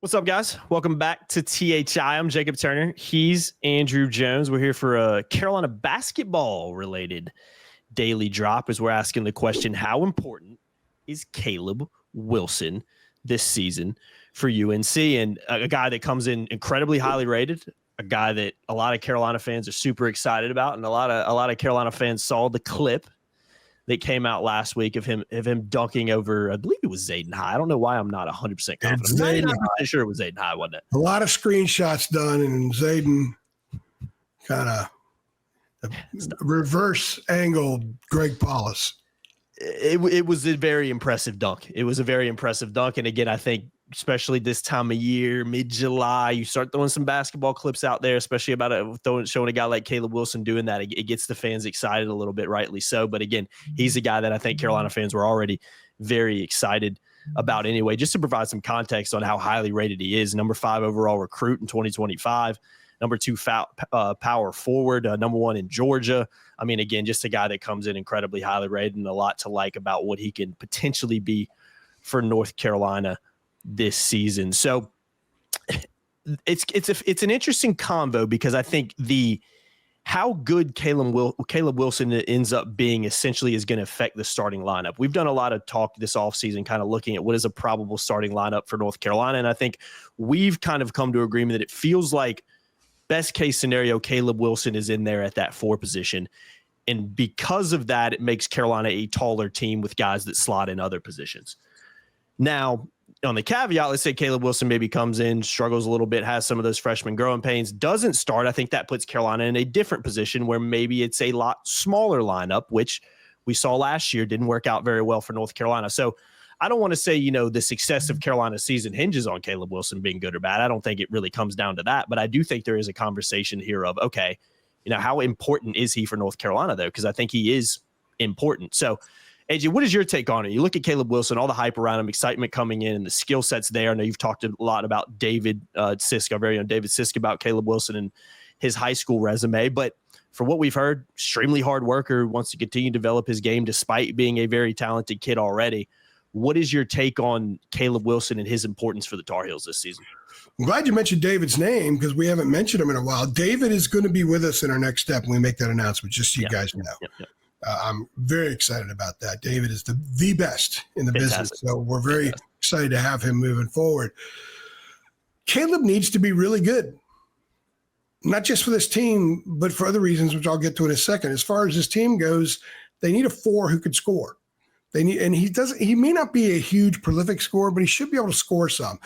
What's up, guys? Welcome back to THI. I'm Jacob Turner. He's Andrew Jones. We're here for a Carolina basketball-related daily drop as we're asking the question, how important is Caleb Wilson this season for UNC? And a guy that comes in incredibly highly rated, a guy that a lot of Carolina fans are super excited about, and a lot of Carolina fans saw the clip that came out last week of him dunking over, I believe it was Zayden High. I don't know why I'm not 100% confident. I'm 99% sure it was Zayden High, wasn't it? A lot of screenshots done, and Zayden kind of reverse angled Greg Paulus. It was a very impressive dunk. It was a very impressive dunk. And again, I think especially this time of year, mid-July, you start throwing some basketball clips out there, especially about showing a guy like Caleb Wilson doing that. It gets the fans excited a little bit, rightly so. But again, he's a guy that I think Carolina fans were already very excited about anyway. Just to provide some context on how highly rated he is, number 5 overall recruit in 2025, number 2 power forward, number 1 in Georgia. I mean, again, just a guy that comes in incredibly highly rated and a lot to like about what he can potentially be for North Carolina this season. So it's an interesting convo because I think how good Caleb Wilson ends up being essentially is going to affect the starting lineup. We've done a lot of talk this offseason kind of looking at what is a probable starting lineup for North Carolina, and I think we've kind of come to agreement that it feels like best case scenario, Caleb Wilson is in there at that 4 position. And because of that, it makes Carolina a taller team with guys that slot in other positions. Now, on the caveat, let's say Caleb Wilson maybe comes in, struggles a little bit, has some of those freshman growing pains, doesn't start. I think that puts Carolina in a different position where maybe it's a lot smaller lineup, which we saw last year didn't work out very well for North Carolina. So I don't want to say, the success of Carolina's season hinges on Caleb Wilson being good or bad. I don't think it really comes down to that, but I do think there is a conversation here of, okay, how important is he for North Carolina, though? Because I think he is important. So, AJ, what is your take on it? You look at Caleb Wilson, all the hype around him, excitement coming in, and the skill sets there. I know you've talked a lot about David Sisk, our very own David Sisk, about Caleb Wilson and his high school resume. But for what we've heard, extremely hard worker, wants to continue to develop his game despite being a very talented kid already. What is your take on Caleb Wilson and his importance for the Tar Heels this season? I'm glad you mentioned David's name because we haven't mentioned him in a while. David is going to be with us in our next step when we make that announcement, just so you guys know. Yep. I'm very excited about that. David is the best in the business, so we're very excited to have him moving forward. Caleb needs to be really good, not just for this team, but for other reasons, which I'll get to in a second. As far as this team goes, they need a 4 who could score. He may not be a huge prolific scorer, but he should be able to score some.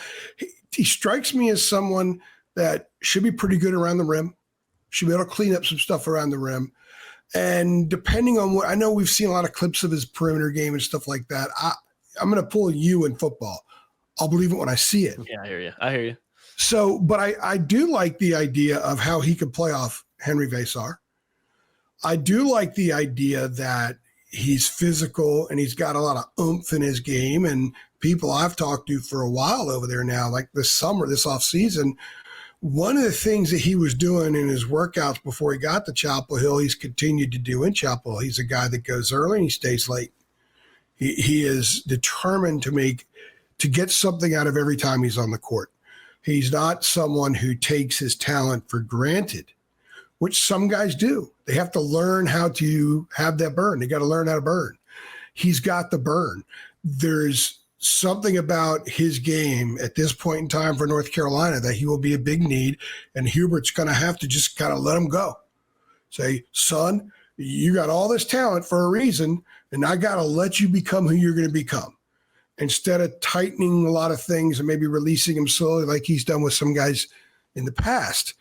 He strikes me as someone that should be pretty good around the rim, should be able to clean up some stuff around the rim. And depending on I know we've seen a lot of clips of his perimeter game and stuff like that. I'm going to pull you in football. I'll believe it when I see it. Yeah, I hear you. So, but I do like the idea of how he could play off Henry Vesar. I do like the idea that he's physical and he's got a lot of oomph in his game. And people I've talked to for a while over there now, like this off season, one of the things that he was doing in his workouts before he got to Chapel Hill, he's continued to do in Chapel Hill. He's a guy that goes early and he stays late. He is determined to get something out of every time he's on the court. He's not someone who takes his talent for granted, which some guys do. They have to learn how to have that burn. They got to learn how to burn. He's got the burn. There's something about his game at this point in time for North Carolina that he will be a big need, and Hubert's going to have to just kind of let him go. Say, son, you got all this talent for a reason, and I got to let you become who you're going to become. Instead of tightening a lot of things and maybe releasing him slowly like he's done with some guys in the past.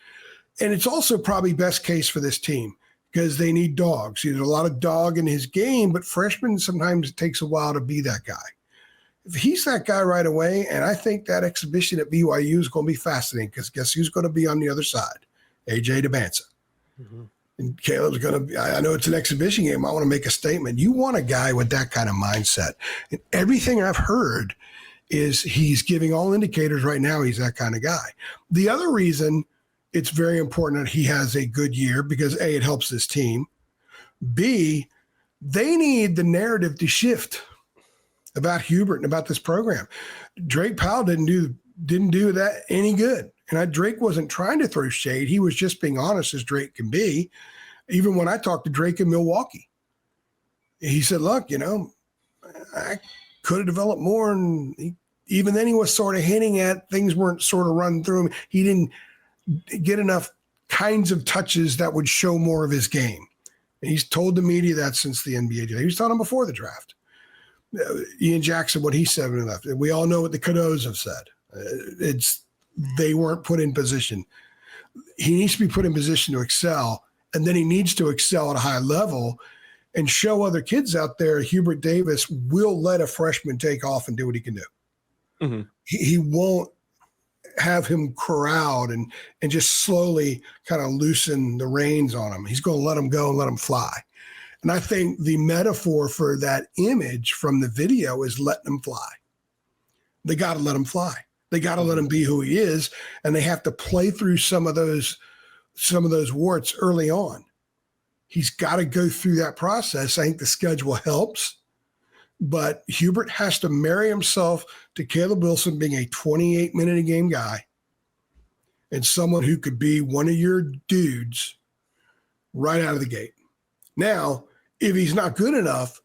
And it's also probably best case for this team because they need dogs. There's a lot of dog in his game, but freshmen, sometimes it takes a while to be that guy. If he's that guy right away, and I think that exhibition at BYU is going to be fascinating because guess who's going to be on the other side? AJ Dybantsa. Mm-hmm. And Caleb's going to be, I know it's an exhibition game. I want to make a statement. You want a guy with that kind of mindset. And everything I've heard is he's giving all indicators right now he's that kind of guy. The other reason it's very important that he has a good year because A, it helps this team. B, they need the narrative to shift about Hubert and about this program. Drake Powell didn't do didn't do that any good. And Drake wasn't trying to throw shade. He was just being honest as Drake can be. Even when I talked to Drake in Milwaukee, he said, look, I could have developed more. And even then he was sort of hinting at things weren't sort of run through him. He didn't get enough kinds of touches that would show more of his game. And he's told the media that since the NBA did. He was telling them before the draft. Ian Jackson, what he said when he left. We all know what the Cadeaux have said. They weren't put in position. He needs to be put in position to excel, and then he needs to excel at a high level and show other kids out there Hubert Davis will let a freshman take off and do what he can do. Mm-hmm. He won't have him corralled and just slowly kind of loosen the reins on him. He's going to let him go and let him fly. And I think the metaphor for that image from the video is letting him fly. They got to let him fly. They got to let him be who he is, and they have to play through some of those warts early on. He's got to go through that process. I think the schedule helps, but Hubert has to marry himself to Caleb Wilson being a 28-minute-a-game guy and someone who could be one of your dudes right out of the gate. Now, if he's not good enough,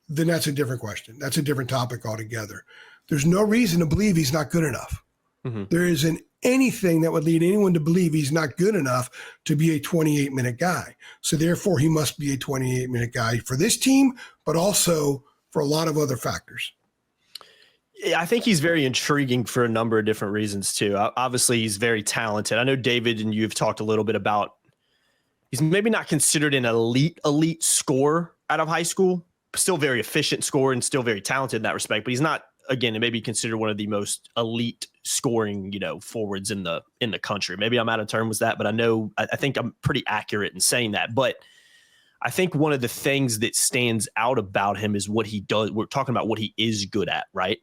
then that's a different question. That's a different topic altogether. There's no reason to believe he's not good enough. Mm-hmm. There isn't anything that would lead anyone to believe he's not good enough to be a 28-minute guy. So therefore, he must be a 28-minute guy for this team, but also for a lot of other factors. I think he's very intriguing for a number of different reasons too. Obviously, he's very talented. I know David and you've talked a little bit about he's maybe not considered an elite scorer out of high school, still very efficient scorer and still very talented in that respect, but he's not, again, maybe considered one of the most elite scoring, forwards in the country. Maybe I'm out of turn with that, but I think I'm pretty accurate in saying that. But I think one of the things that stands out about him is what he does. We're talking about what he is good at, right?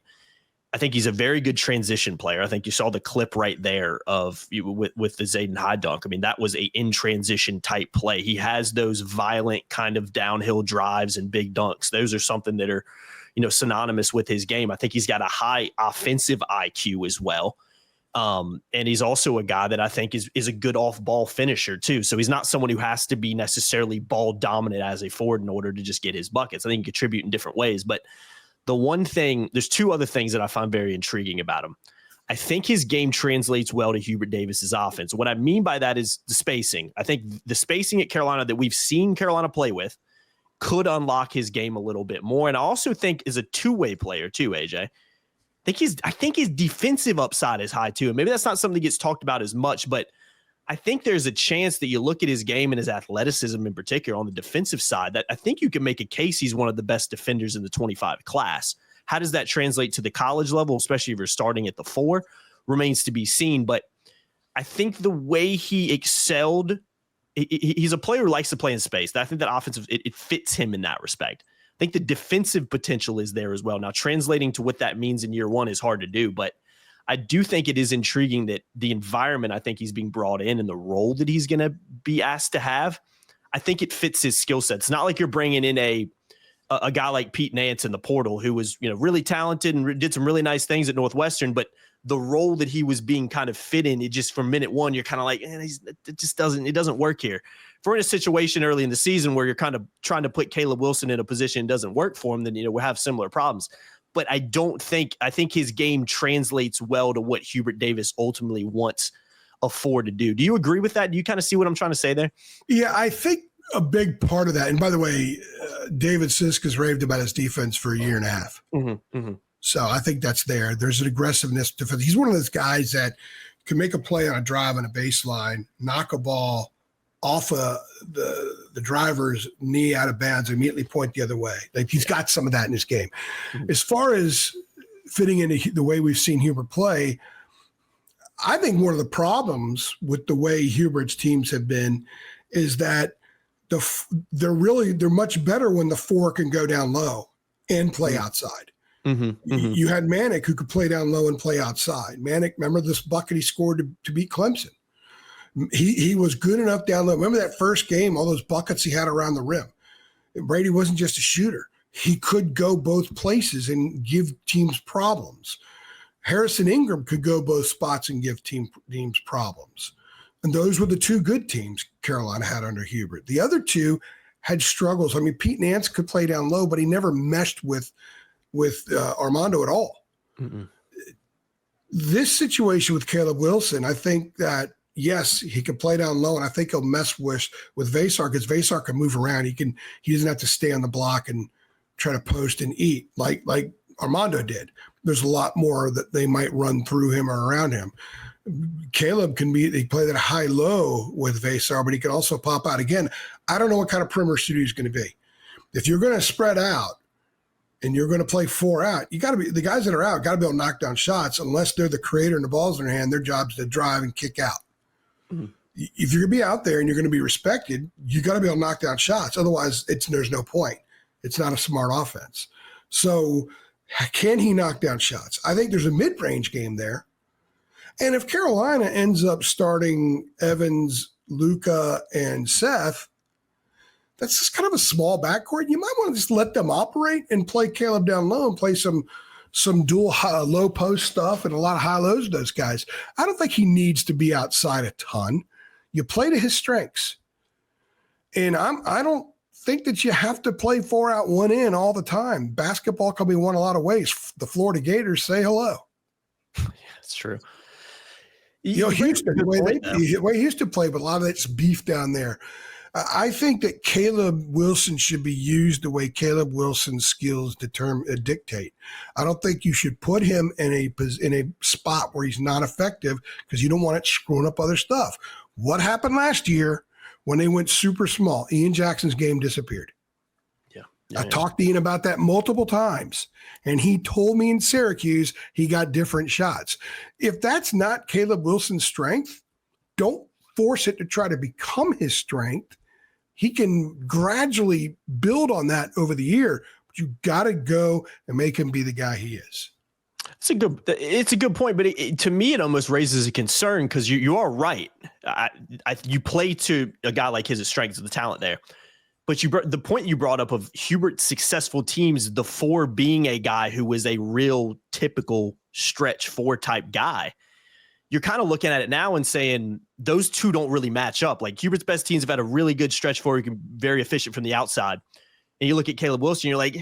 I think he's a very good transition player. I think you saw the clip right there of with the Zayden high dunk. I mean, that was a in transition type play. He has those violent kind of downhill drives and big dunks. Those are something that are, synonymous with his game. I think he's got a high offensive IQ as well. And he's also a guy that I think is a good off-ball finisher too. So he's not someone who has to be necessarily ball dominant as a forward in order to just get his buckets. I think he can contribute in different ways. But there's two other things that I find very intriguing about him. I think his game translates well to Hubert Davis's offense. What I mean by that is the spacing. I think the spacing at Carolina that we've seen Carolina play with could unlock his game a little bit more. And I also think is a two-way player too, AJ. I think his defensive upside is high too. And maybe that's not something that gets talked about as much, but I think there's a chance that you look at his game and his athleticism in particular on the defensive side, that I think you can make a case he's one of the best defenders in the 25 class. How does that translate to the college level, especially if you're starting at the 4, remains to be seen. But I think the way he excelled, he's a player who likes to play in space. I think that offensive, it fits him in that respect. I think the defensive potential is there as well. Now, translating to what that means in year one is hard to do, but I do think it is intriguing that the environment I think he's being brought in and the role that he's going to be asked to have, I think it fits his skill set. It's not like you're bringing in a guy like Pete Nance in the portal who was, really talented and did some really nice things at Northwestern, but the role that he was being kind of fit in, it just from minute one, you're kind of like, it doesn't work here. If we're in a situation early in the season where you're kind of trying to put Caleb Wilson in a position that doesn't work for him, then, we'll have similar problems. But I think his game translates well to what Hubert Davis ultimately wants a forward to do. Do you agree with that? Do you kind of see what I'm trying to say there? Yeah, I think a big part of that, and by the way, David Sisk has raved about his defense for a year and a half. Mm-hmm, mm-hmm. So I think that's there. There's an aggressiveness defense. He's one of those guys that can make a play on a drive on a baseline, knock a ball off the driver's knee out of bounds, immediately point the other way. Like he's got some of that in his game. Mm-hmm. As far as fitting into the way we've seen Hubert play, I think one of the problems with the way Hubert's teams have been is that they're much better when the 4 can go down low and play outside. Mm-hmm, mm-hmm. You had Manick who could play down low and play outside. Manick, remember this bucket he scored to beat Clemson? He was good enough down low. Remember that first game, all those buckets he had around the rim. Brady wasn't just a shooter. He could go both places and give teams problems. Harrison Ingram could go both spots and give teams problems. And those were the two good teams Carolina had under Hubert. The other two had struggles. I mean, Pete Nance could play down low, but he never meshed with Armando at all. Mm-mm. This situation with Caleb Wilson, I think that, yes, he can play down low, and I think he'll mess with Vesar because Vesar can move around. He doesn't have to stay on the block and try to post and eat like Armando did. There's a lot more that they might run through him or around him. Caleb he play that high-low with Vesar, but he can also pop out. Again, I don't know what kind of perimeter shooter he's going to be. If you're going to spread out and you're going to play 4 out, you got to be the guys that are out got to be able to knock down shots. Unless they're the creator and the ball's in their hand, their job's to drive and kick out. Mm-hmm. If you're going to be out there and you're going to be respected, you got to be able to knock down shots. Otherwise, there's no point. It's not a smart offense. So can he knock down shots? I think there's a mid-range game there. And if Carolina ends up starting Evans, Luka, and Seth, that's just kind of a small backcourt. You might want to just let them operate and play Caleb down low and play some dual low post stuff and a lot of high lows to those guys. I don't think he needs to be outside a ton. You play to his strengths. And I don't think that you have to play 4 out, 1 in all the time. Basketball can be won a lot of ways. The Florida Gators say hello. Yeah, that's true. Houston, the way Houston played, but a lot of it's beef down there. I think that Caleb Wilson should be used the way Caleb Wilson's skills dictate. I don't think you should put him in a spot where he's not effective because you don't want it screwing up other stuff. What happened last year when they went super small? Ian Jackson's game disappeared. I talked to Ian about that multiple times, and he told me in Syracuse he got different shots. If that's not Caleb Wilson's strength, don't force it to try to become his strength. He can gradually build on that over the year, but you got to go and make him be the guy he is. It's a good point, but to me, it almost raises a concern because you are right. You play to a guy like his strengths, the talent there. But the point you brought up of Hubert's successful teams, the 4 being a guy who was a real typical stretch 4 type guy, you're kind of looking at it now and saying those two don't really match up. Like Hubert's best teams have had a really good stretch 4 who can very efficient from the outside. And you look at Caleb Wilson, you're like,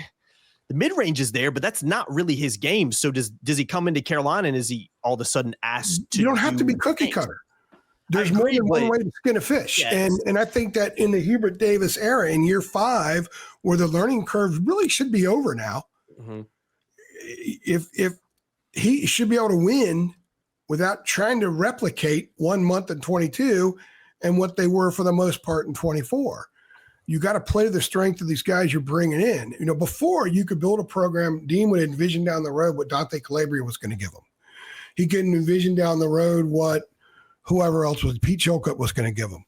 the mid-range is there, but that's not really his game. So does he come into Carolina and is he all of a sudden asked to? You don't have to be cookie cutter. There's more than one way to skin a fish. Yes. And I think that in the Hubert Davis era in year 5, where the learning curve really should be over now, if he should be able to win without trying to replicate 1 month in 22 and what they were for the most part in 24. You got to play to the strength of these guys you're bringing in. Before you could build a program, Dean would envision down the road what Dante Calabria was going to give him. He could envision down the road what whoever else was, Pete Chilcutt was going to give him.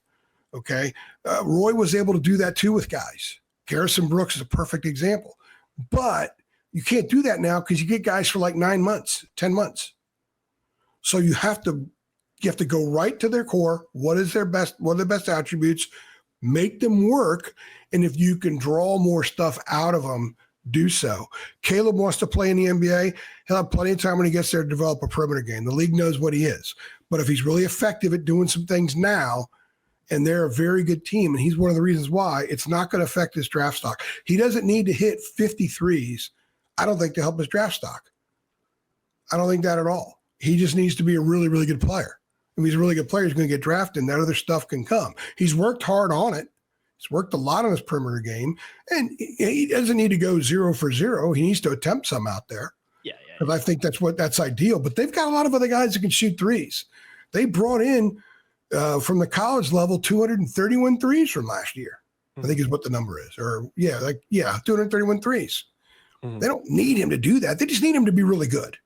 Okay. Roy was able to do that too with guys. Garrison Brooks is a perfect example. But you can't do that now because you get guys for like 9 months, 10 months. So you have to go right to their core. What are their best attributes? Make them work. And if you can draw more stuff out of them, do so. Caleb wants to play in the NBA. He'll have plenty of time when he gets there to develop a perimeter game. The league knows what he is. But if he's really effective at doing some things now, and they're a very good team, and he's one of the reasons why, it's not going to affect his draft stock. He doesn't need to hit 53s, I don't think, to help his draft stock. I don't think that at all. He just needs to be a really, really good player. If he's a really good player, he's going to get drafted, and that other stuff can come. He's worked hard on it. He's worked a lot on his perimeter game, and he doesn't need to go 0 for 0. He needs to attempt some out there. Because I think that's ideal. But they've got a lot of other guys that can shoot threes. They brought in from the college level 231 threes from last year. I think is what the number is. 231 threes. Mm-hmm. They don't need him to do that. They just need him to be really good.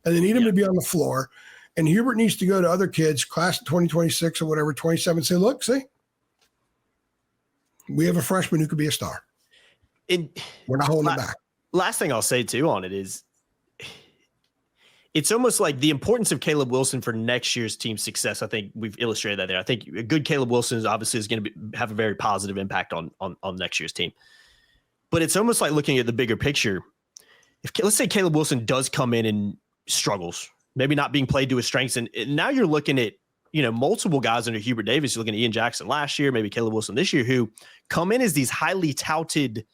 And they need him to be on the floor. And Hubert needs to go to other kids, class of 2026 or whatever, 27, say, look, see, we have a freshman who could be a star. We're not holding it back. Last thing I'll say, too, on it is it's almost like the importance of Caleb Wilson for next year's team success. I think we've illustrated that there. I think a good Caleb Wilson is going to have a very positive impact on next year's team. But it's almost like looking at the bigger picture. If let's say Caleb Wilson does come in and struggles, maybe not being played to his strengths. And now you're looking at, multiple guys under Hubert Davis. You're looking at Ian Jackson last year, maybe Caleb Wilson this year, who come in as these highly touted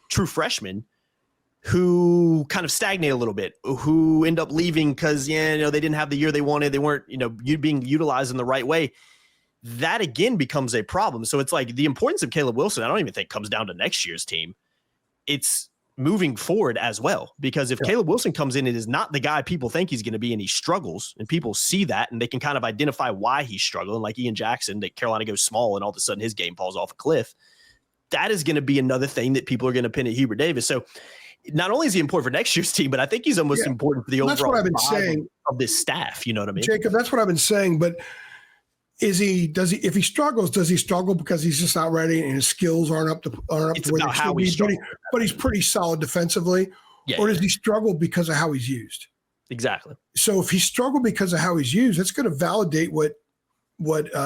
true freshmen who kind of stagnate a little bit, who end up leaving because, they didn't have the year they wanted. They weren't, being utilized in the right way. That again becomes a problem. So it's like the importance of Caleb Wilson, I don't even think comes down to next year's team. It's moving forward as well, because if Caleb Wilson comes in and is not the guy people think he's going to be, and he struggles, and people see that and they can kind of identify why he's struggling, like Ian Jackson, that Carolina goes small and all of a sudden his game falls off a cliff. That is going to be another thing that people are going to pin at Hubert Davis. So not only is he important for next year's team, but I think he's almost important for the overall. That's what I've been saying of this staff. You know what I mean, Jacob? That's what I've been saying. But if he struggles, does he struggle because he's just not ready and his skills aren't up to where they should be? But he's pretty solid defensively. Or does he struggle because of how he's used? Exactly. So if he struggled because of how he's used, that's going to validate what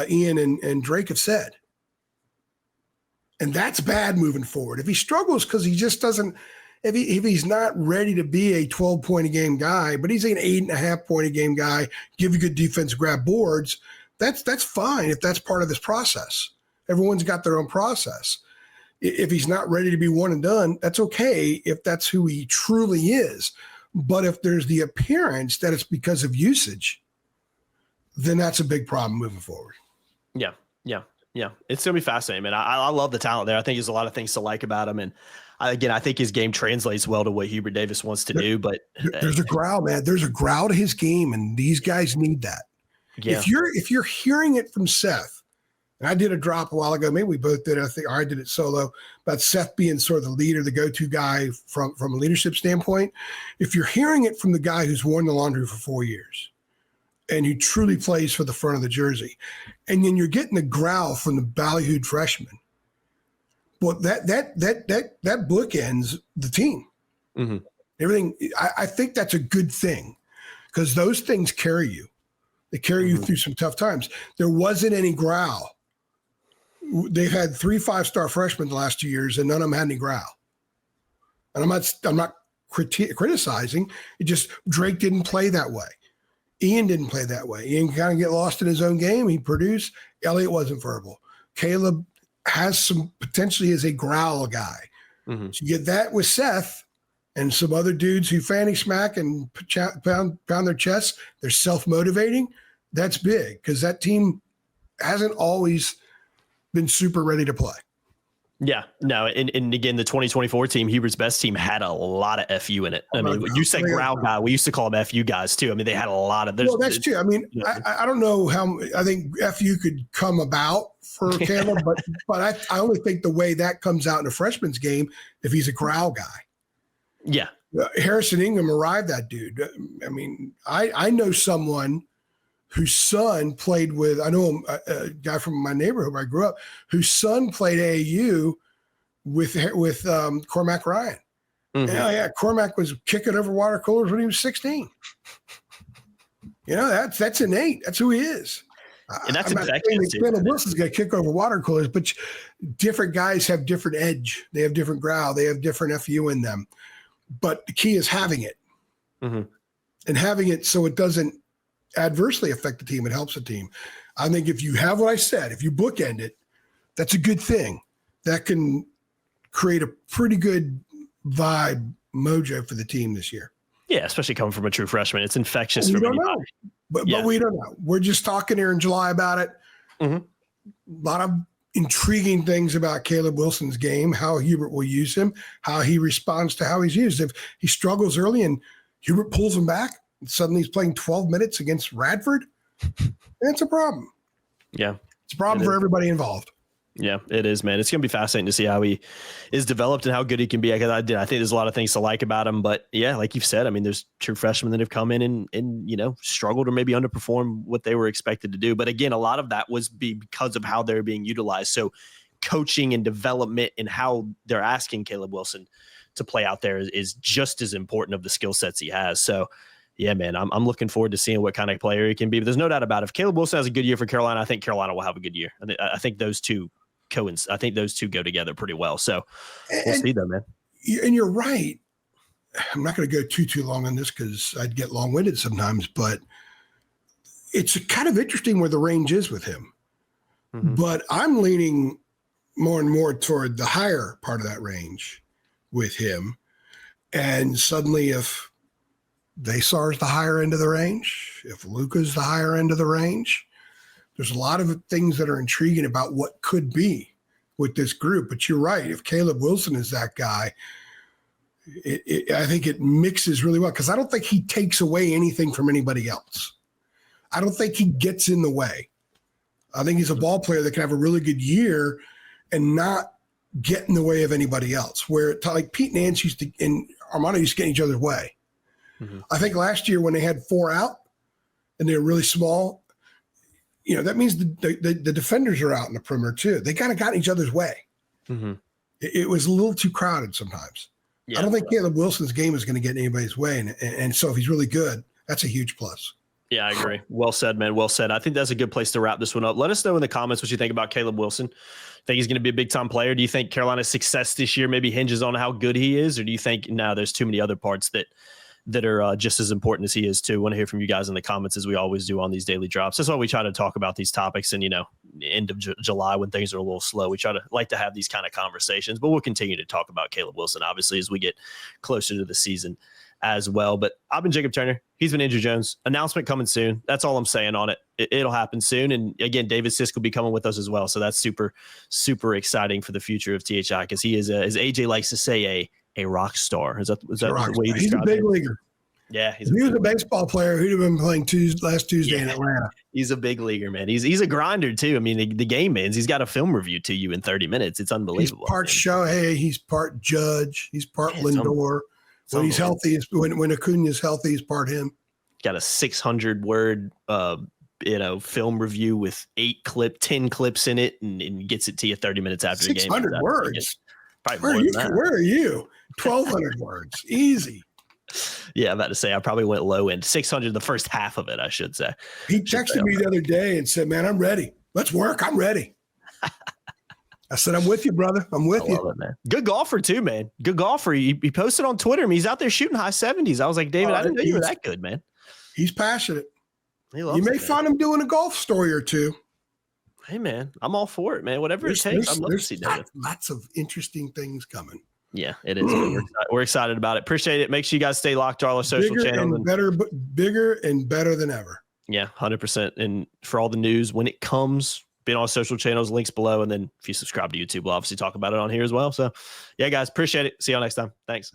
Ian and Drake have said. And that's bad moving forward. If he struggles because he just doesn't, if he's not ready to be a 12-point-a-game guy, but he's an 8.5-point-a-game guy, give you good defense, grab boards, that's fine if that's part of his process. Everyone's got their own process. If he's not ready to be one and done, that's okay if that's who he truly is. But if there's the appearance that it's because of usage, then that's a big problem moving forward. Yeah. It's going to be fascinating, man. I love the talent there. I think there's a lot of things to like about him. And I think his game translates well to what Hubert Davis wants to do. But there's a growl, man. There's a growl to his game, and these guys need that. Yeah. If you're hearing it from Seth, and I did a drop a while ago, maybe we both did. I think I did it solo, about Seth being sort of the leader, the go-to guy from a leadership standpoint. If you're hearing it from the guy who's worn the laundry for 4 years, and who truly plays for the front of the jersey, and then you're getting the growl from the ballyhooed freshman, well, that bookends the team. Mm-hmm. Everything. I think that's a good thing, because those things carry you. They carry you through some tough times. There wasn't any growl. They've had 3 5-star freshmen the last 2 years, and none of them had any growl. And I'm not criticizing. It just Drake didn't play that way. Ian didn't play that way. Ian kind of get lost in his own game. He produced. Elliott wasn't verbal. Caleb has some potentially as a growl guy. Mm-hmm. So you get that with Seth and some other dudes who fanny smack and pound their chests. They're self-motivating. That's big, because that team hasn't always been super ready to play. Yeah, no, and again, the 2024 team, Hubert's best team, had a lot of FU in it. I mean, you said growl guy, we used to call them FU guys too. I mean, they had a lot of. Well, that's true. I mean, I don't know how. I think FU could come about for Caleb, but I only think the way that comes out in a freshman's game, if he's a growl guy. Yeah, Harrison Ingram arrived that dude. I mean, I know someone whose son played with, I know a guy from my neighborhood where I grew up, whose son played AAU with Cormac Ryan. Mm-hmm. Yeah, Cormac was kicking over water coolers when he was 16. That's innate. That's who he is. And that's exactly. Caleb Wilson's going to kick over water coolers, but different guys have different edge. They have different growl. They have different FU in them. But the key is having it. Mm-hmm. And having it so it doesn't adversely affect the team. It helps the team. I think if you have what I said, if you bookend it, that's a good thing. That can create a pretty good vibe mojo for the team this year. Yeah, especially coming from a true freshman. It's infectious for anybody. But we don't know. We're just talking here in July about it. Mm-hmm. A lot of intriguing things about Caleb Wilson's game, how Hubert will use him, how he responds to how he's used. If he struggles early and Hubert pulls him back, and suddenly he's playing 12 minutes against Radford, it's a problem. Yeah. It's a problem for everybody involved. Yeah, it is, man. It's going to be fascinating to see how he is developed and how good he can be. I think there's a lot of things to like about him, but yeah, like you've said, I mean, there's true freshmen that have come in and struggled or maybe underperformed what they were expected to do. But again, a lot of that was because of how they're being utilized. So coaching and development and how they're asking Caleb Wilson to play out there is just as important of the skill sets he has. So yeah, man, I'm looking forward to seeing what kind of player he can be. But there's no doubt about it. If Caleb Wilson has a good year for Carolina, I think Carolina will have a good year. I think those two go together pretty well. So we'll see though, man. And you're right. I'm not going to go too long on this because I'd get long-winded sometimes, but it's kind of interesting where the range is with him. Mm-hmm. But I'm leaning more and more toward the higher part of that range with him. And suddenly if Vesar's the higher end of the range, if Luka's the higher end of the range, there's a lot of things that are intriguing about what could be with this group. But you're right. If Caleb Wilson is that guy, I think it mixes really well because I don't think he takes away anything from anybody else. I don't think he gets in the way. I think he's a ball player that can have a really good year and not get in the way of anybody else. Where like Pete Nance used to and Armando used to get in each other's way. Mm-hmm. I think last year when they had 4 out and they were really small, that means the defenders are out in the perimeter too. They kind of got in each other's way. Mm-hmm. It was a little too crowded sometimes. Yeah, I don't think Caleb Wilson's game is going to get in anybody's way. And so if he's really good, that's a huge plus. Yeah, I agree. Well said, man. Well said. I think that's a good place to wrap this one up. Let us know in the comments what you think about Caleb Wilson. Think he's going to be a big-time player? Do you think Carolina's success this year maybe hinges on how good he is? Or do you think, no, there's too many other parts that are just as important as he is too? I want to hear from you guys in the comments as we always do on these daily drops. That's why we try to talk about these topics and, end of July when things are a little slow. We try to like to have these kind of conversations, but we'll continue to talk about Caleb Wilson, obviously, as we get closer to the season as well. But I've been Jacob Turner. He's been Andrew Jones. Announcement coming soon. That's all I'm saying on it. It'll happen soon. And again, David Sisk will be coming with us as well. So that's super, super exciting for the future of THI because he is, as AJ likes to say, a rock star. Is that the way you describe it? He's a big leaguer. Yeah, if he was a baseball player, he'd have been playing last Tuesday in Atlanta. He's a big leaguer, man. He's a grinder too. I mean, the game ends. He's got a film review to you in 30 minutes. It's unbelievable. He's part Shohei. He's part Judge. He's part Lindor. When he's healthy, when Acuna's healthy, he's part him. Got a 600-word, film review with 10 clips in it, and gets it to you 30 minutes after the game. 600 words. Where are you? 1,200 words. Easy. Yeah, I'm about to say I probably went low end. 600, the first half of it, I should say. He texted me the other day and said, "Man, I'm ready. Let's work. I'm ready." I said, "I'm with you, brother. I'm with you." It, man. Good golfer too, man. Good golfer. He posted on Twitter. I mean, he's out there shooting high 70s. I was like, David, I didn't know you were that good, man. He's passionate. You may find him doing a golf story or two. Hey, man, I'm all for it, man. Whatever it takes. I'd love to see David. Lots of interesting things coming. Yeah, it is. We're excited about it. Appreciate it. Make sure you guys stay locked to all our social channels. Bigger and better than ever. Yeah, 100%. And for all the news, when it comes, be on our social channels, links below. And then if you subscribe to YouTube, we'll obviously talk about it on here as well. So, yeah, guys, appreciate it. See y'all next time. Thanks.